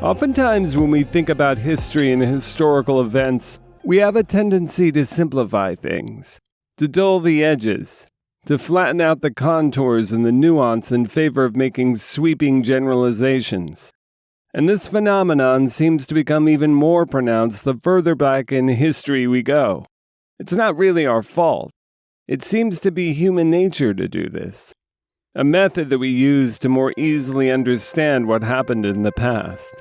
Oftentimes when we think about history and historical events, we have a tendency to simplify things, to dull the edges, to flatten out the contours and the nuance in favor of making sweeping generalizations. And this phenomenon seems to become even more pronounced the further back in history we go. It's not really our fault. It seems to be human nature to do this, a method that we use to more easily understand what happened in the past.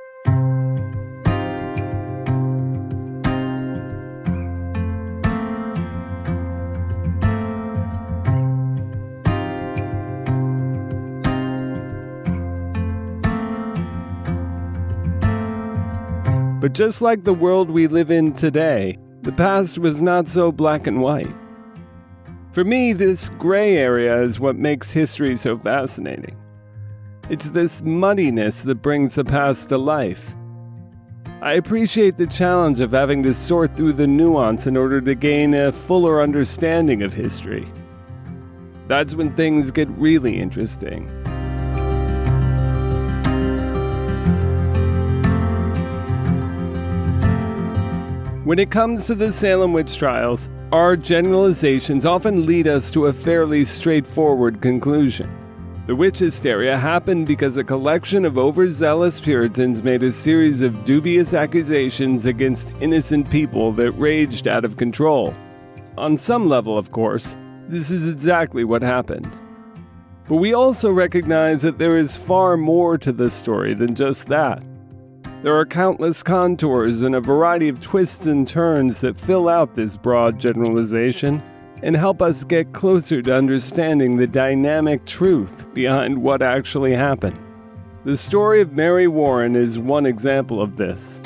But just like the world we live in today, the past was not so black and white. For me, this gray area is what makes history so fascinating. It's this muddiness that brings the past to life. I appreciate the challenge of having to sort through the nuance in order to gain a fuller understanding of history. That's when things get really interesting. When it comes to the Salem Witch Trials, our generalizations often lead us to a fairly straightforward conclusion. The witch hysteria happened because a collection of overzealous Puritans made a series of dubious accusations against innocent people that raged out of control. On some level, of course, this is exactly what happened. But we also recognize that there is far more to the story than just that. There are countless contours and a variety of twists and turns that fill out this broad generalization and help us get closer to understanding the dynamic truth behind what actually happened. The story of Mary Warren is one example of this.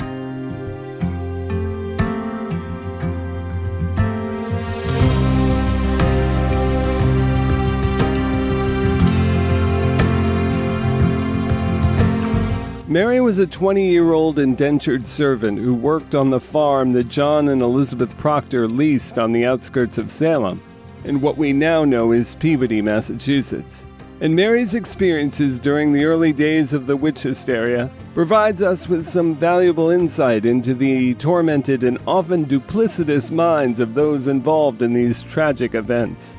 Mary was a 20-year-old indentured servant who worked on the farm that John and Elizabeth Proctor leased on the outskirts of Salem, in what we now know as Peabody, Massachusetts. And Mary's experiences during the early days of the witch hysteria provides us with some valuable insight into the tormented and often duplicitous minds of those involved in these tragic events.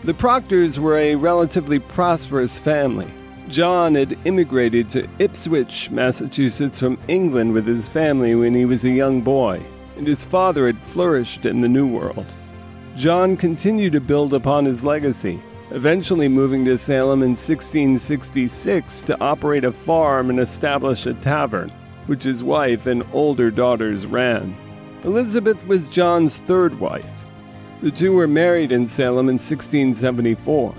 The Proctors were a relatively prosperous family. John had immigrated to Ipswich, Massachusetts from England with his family when he was a young boy, and his father had flourished in the New World. John continued to build upon his legacy, eventually moving to Salem in 1666 to operate a farm and establish a tavern, which his wife and older daughters ran. Elizabeth was John's third wife. The two were married in Salem in 1674.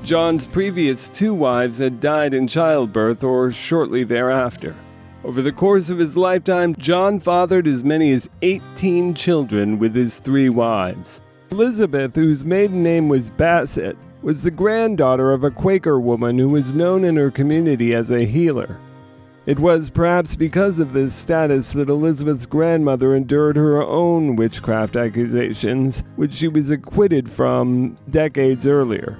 John's previous two wives had died in childbirth or shortly thereafter. Over the course of his lifetime, John fathered as many as 18 children with his three wives. Elizabeth, whose maiden name was Bassett, was the granddaughter of a Quaker woman who was known in her community as a healer. It was perhaps because of this status that Elizabeth's grandmother endured her own witchcraft accusations, which she was acquitted from decades earlier.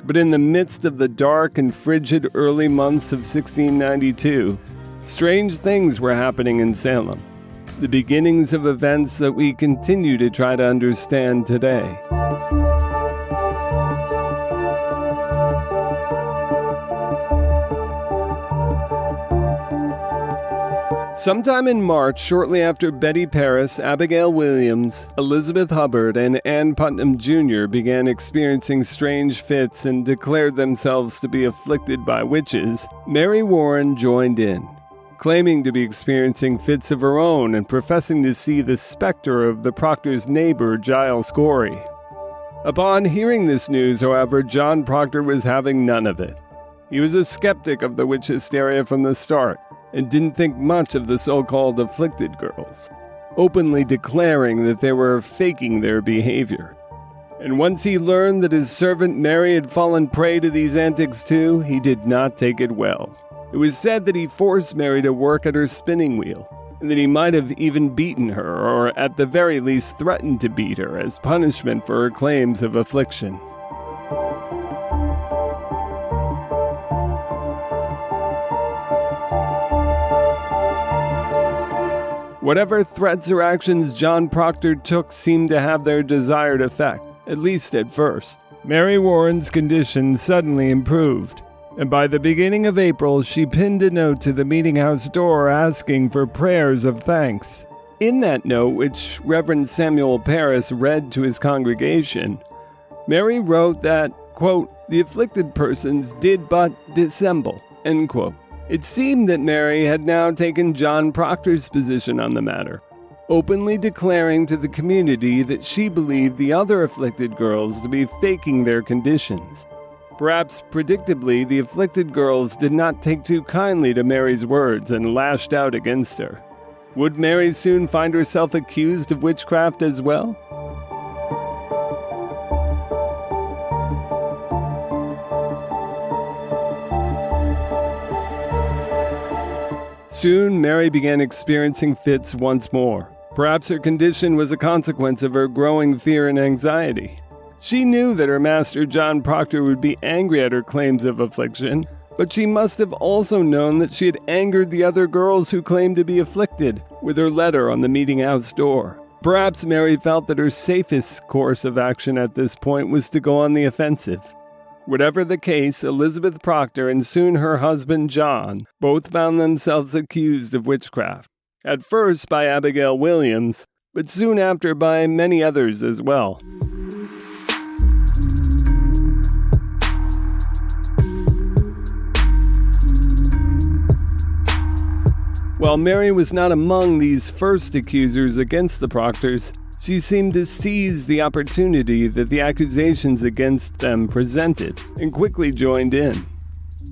But in the midst of the dark and frigid early months of 1692, strange things were happening in Salem, the beginnings of events that we continue to try to understand today. Sometime in March, shortly after Betty Paris, Abigail Williams, Elizabeth Hubbard, and Ann Putnam Jr. began experiencing strange fits and declared themselves to be afflicted by witches, Mary Warren joined in, claiming to be experiencing fits of her own and professing to see the specter of the Proctor's neighbor, Giles Corey. Upon hearing this news, however, John Proctor was having none of it. He was a skeptic of the witch hysteria from the start, and didn't think much of the so-called afflicted girls, openly declaring that they were faking their behavior. And once he learned that his servant Mary had fallen prey to these antics too, he did not take it well. It was said that he forced Mary to work at her spinning wheel, and that he might have even beaten her, or at the very least threatened to beat her as punishment for her claims of affliction. Whatever threats or actions John Proctor took seemed to have their desired effect, at least at first. Mary Warren's condition suddenly improved, and by the beginning of April she pinned a note to the meeting house door asking for prayers of thanks. In that note, which Reverend Samuel Parris read to his congregation, Mary wrote that, quote, "the afflicted persons did but dissemble," end quote. It seemed that Mary had now taken John Proctor's position on the matter, openly declaring to the community that she believed the other afflicted girls to be faking their conditions. Perhaps predictably, the afflicted girls did not take too kindly to Mary's words and lashed out against her. Would Mary soon find herself accused of witchcraft as well? Soon, Mary began experiencing fits once more. Perhaps her condition was a consequence of her growing fear and anxiety. She knew that her master John Proctor would be angry at her claims of affliction, but she must have also known that she had angered the other girls who claimed to be afflicted with her letter on the meeting house door. Perhaps Mary felt that her safest course of action at this point was to go on the offensive. Whatever the case, Elizabeth Proctor and soon her husband John both found themselves accused of witchcraft. At first by Abigail Williams, but soon after by many others as well. While Mary was not among these first accusers against the Proctors, she seemed to seize the opportunity that the accusations against them presented and quickly joined in.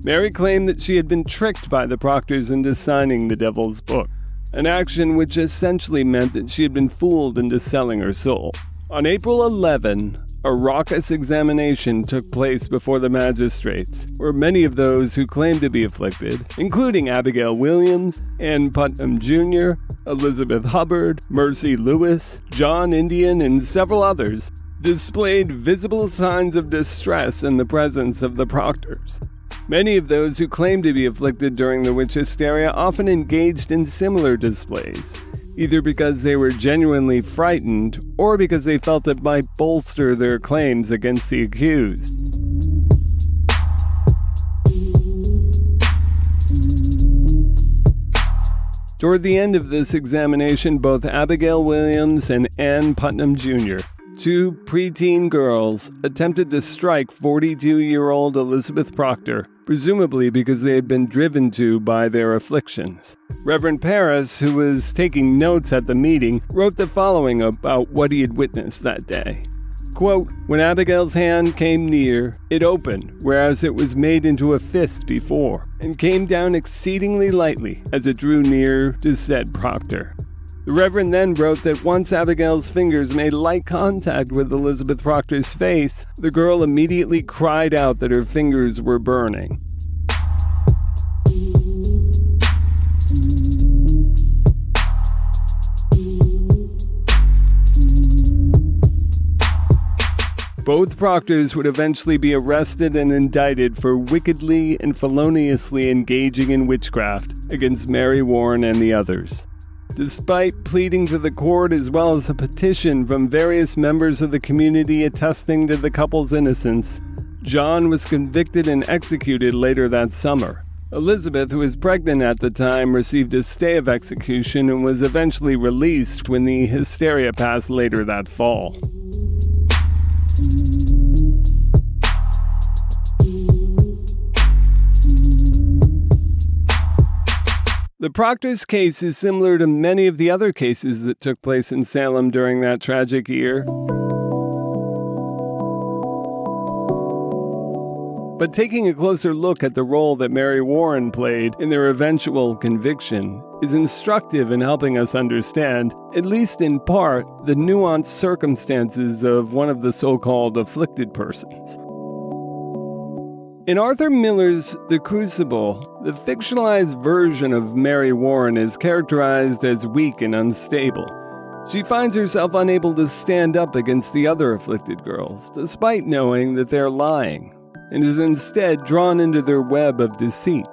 Mary claimed that she had been tricked by the Proctors into signing the Devil's Book, an action which essentially meant that she had been fooled into selling her soul. On April 11, a raucous examination took place before the magistrates, where many of those who claimed to be afflicted, including Abigail Williams, Ann Putnam Jr., Elizabeth Hubbard, Mercy Lewis, John Indian, and several others, displayed visible signs of distress in the presence of the Proctors. Many of those who claimed to be afflicted during the witch hysteria often engaged in similar displays, either because they were genuinely frightened or because they felt it might bolster their claims against the accused. Toward the end of this examination, both Abigail Williams and Ann Putnam Jr., two preteen girls, attempted to strike 42-year-old Elizabeth Proctor, presumably because they had been driven to by their afflictions. Reverend Parris, who was taking notes at the meeting, wrote the following about what he had witnessed that day. Quote, "When Abigail's hand came near, it opened, whereas it was made into a fist before, and came down exceedingly lightly as it drew near to said Proctor." The Reverend then wrote that once Abigail's fingers made light contact with Elizabeth Proctor's face, the girl immediately cried out that her fingers were burning. Both Proctors would eventually be arrested and indicted for wickedly and feloniously engaging in witchcraft against Mary Warren and the others. Despite pleading to the court as well as a petition from various members of the community attesting to the couple's innocence, John was convicted and executed later that summer. Elizabeth, who was pregnant at the time, received a stay of execution and was eventually released when the hysteria passed later that fall. The Proctor's case is similar to many of the other cases that took place in Salem during that tragic year. But taking a closer look at the role that Mary Warren played in their eventual conviction is instructive in helping us understand, at least in part, the nuanced circumstances of one of the so-called afflicted persons. In Arthur Miller's The Crucible, the fictionalized version of Mary Warren is characterized as weak and unstable. She finds herself unable to stand up against the other afflicted girls, despite knowing that they're lying, and is instead drawn into their web of deceit.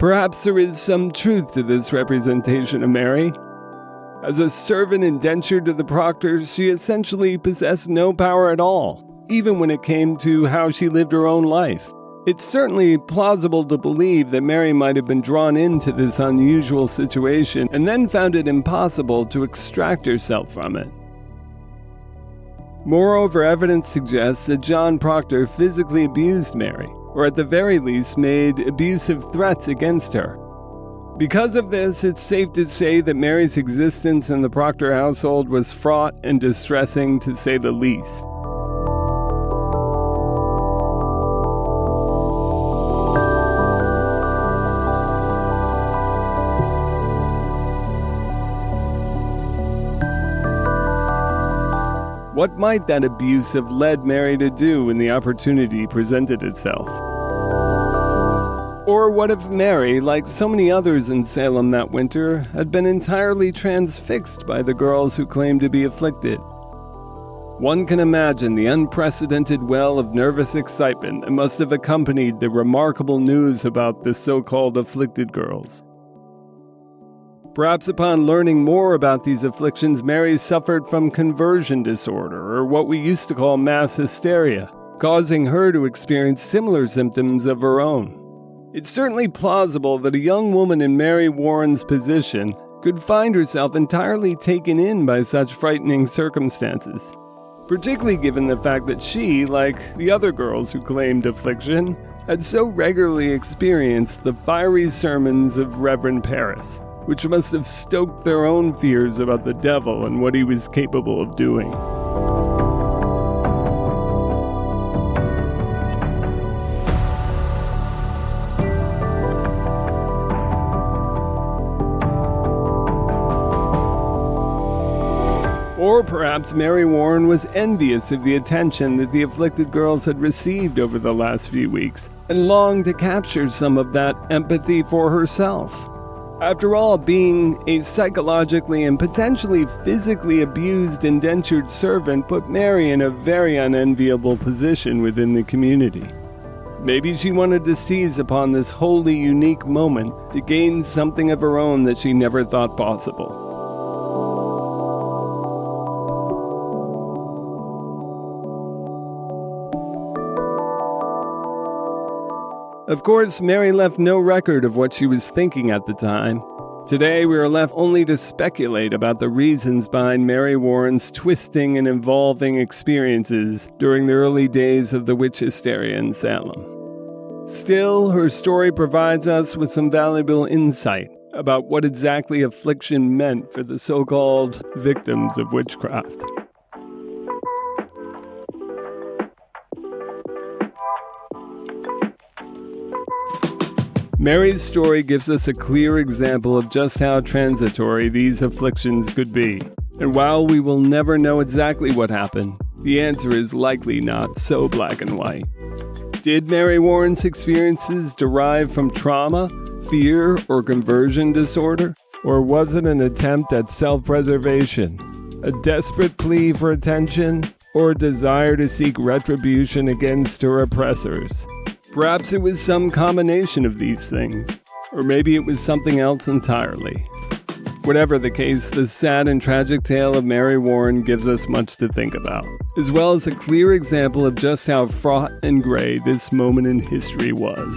Perhaps there is some truth to this representation of Mary. As a servant indentured to the Proctors, she essentially possessed no power at all, even when it came to how she lived her own life. It's certainly plausible to believe that Mary might have been drawn into this unusual situation and then found it impossible to extract herself from it. Moreover, evidence suggests that John Proctor physically abused Mary, or at the very least made abusive threats against her. Because of this, it's safe to say that Mary's existence in the Proctor household was fraught and distressing, to say the least. What might that abuse have led Mary to do when the opportunity presented itself? Or what if Mary, like so many others in Salem that winter, had been entirely transfixed by the girls who claimed to be afflicted? One can imagine the unprecedented well of nervous excitement that must have accompanied the remarkable news about the so-called afflicted girls. Perhaps upon learning more about these afflictions, Mary suffered from conversion disorder, or what we used to call mass hysteria, causing her to experience similar symptoms of her own. It's certainly plausible that a young woman in Mary Warren's position could find herself entirely taken in by such frightening circumstances, particularly given the fact that she, like the other girls who claimed affliction, had so regularly experienced the fiery sermons of Reverend Paris, which must have stoked their own fears about the devil and what he was capable of doing. Or perhaps Mary Warren was envious of the attention that the afflicted girls had received over the last few weeks, and longed to capture some of that empathy for herself. After all, being a psychologically and potentially physically abused indentured servant put Mary in a very unenviable position within the community. Maybe she wanted to seize upon this wholly unique moment to gain something of her own that she never thought possible. Of course, Mary left no record of what she was thinking at the time. Today, we are left only to speculate about the reasons behind Mary Warren's twisting and evolving experiences during the early days of the witch hysteria in Salem. Still, her story provides us with some valuable insight about what exactly affliction meant for the so-called victims of witchcraft. Mary's story gives us a clear example of just how transitory these afflictions could be. And while we will never know exactly what happened, the answer is likely not so black and white. Did Mary Warren's experiences derive from trauma, fear, or conversion disorder? Or was it an attempt at self-preservation, a desperate plea for attention, or a desire to seek retribution against her oppressors? Perhaps it was some combination of these things, or maybe it was something else entirely. Whatever the case, the sad and tragic tale of Mary Warren gives us much to think about, as well as a clear example of just how fraught and gray this moment in history was.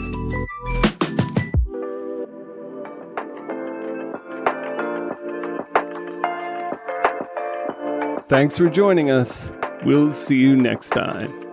Thanks for joining us. We'll see you next time.